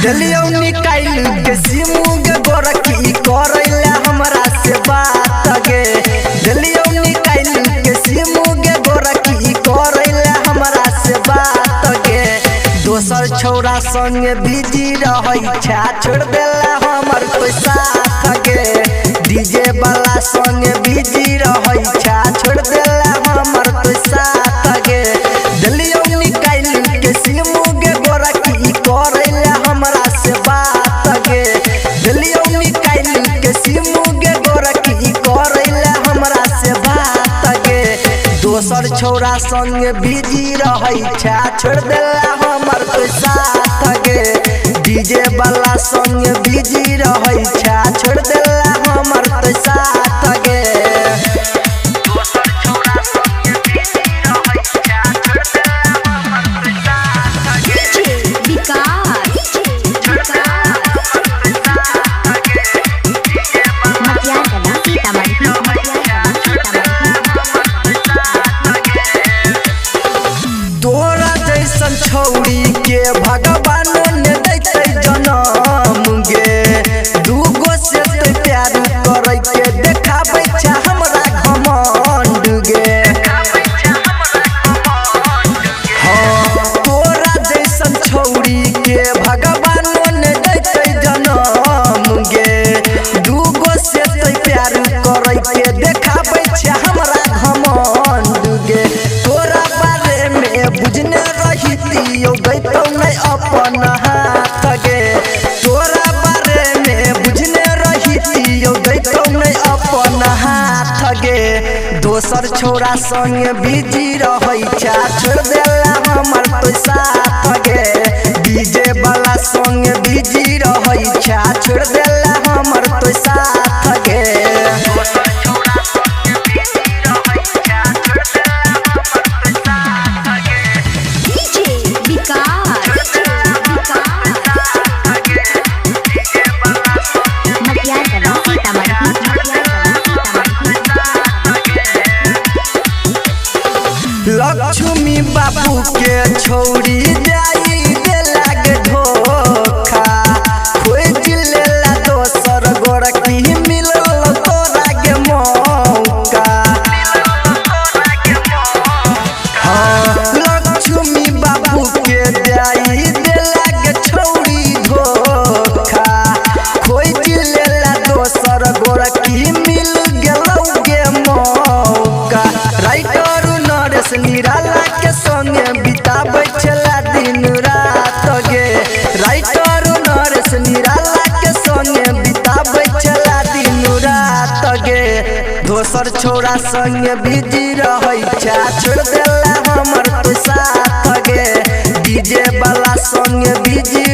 दिलियो निकाल के सिमू के गोरखी करैला हमरा से बात गे दिलियो निकाल के सिमू के गोरखी करैला हमरा से बात गे दोसर छौरा संग बिजी रहै छा छोड़ देला हमर कोई साथ गे डीजे वाला संग बिजी रहै छा छोड़ देला हमर कोई साथ गे दिलियो निकाल के सिमू के गोरखी करैला हमरा से बात गे दिलियो निकाल के सिमू के गोरखी करैला हमरा से बात गे दोसर छौरा संग बिजी रहै छा छोड़ देला हमर कोई साथ गे डीजे वाला संग बिजी रहै छा छोड़ देला हमर कोई साथ गे दोसर छौरा संग बिजी रहै छा छोड़ देला हमर कोई साथ गे विकास तोरा जैसन छौरी के भगवान ने दैते जनम गे दूगो से तो प्यार करे के देखाबै छ हमरा घमंड गे हाँ तोरा जैसन छौरी के भगवान ने दैते जनम गे दूगो से तो प्यार करे के देखाबै छ हमरा घमंड गे तोरा बारे में बुझने रहितियो दैतौ नहीं अपन हाथ गे तोरा बारे में बुझने रहितियो दैतौ नहीं अपन हाथ गे दोसर छौरा संग बिजी रहै छा छोड़ देला हमर तो साथ गे डीजे वाला संग बिजी रहै छा छोड़ देला हमर तो साथ गे दोसर छौरा संग बिजी रहै छा छोड़ देला हमर तो साथ गे लक्ष्मी बाबू के छौरी जाई दे लागे धोखा खोज लेला दोसर गोरखी मिलल तोरा के मौका हाँ लक्ष्मी बाबू के जाई दे लागे छौरी धोखा खोज लेला दोसर गोरखी मिल गेलौ गे मौका राइटर नरेश निराला के संगे बिताबै छला दिन रात गे राइटर नरेश निराला के संगे बिताबै छला दिन रात गे दोसर छौरा संग बिजी रहै छा छोड़ देला हमर तो साथ गे डीजे वाला संग बिजी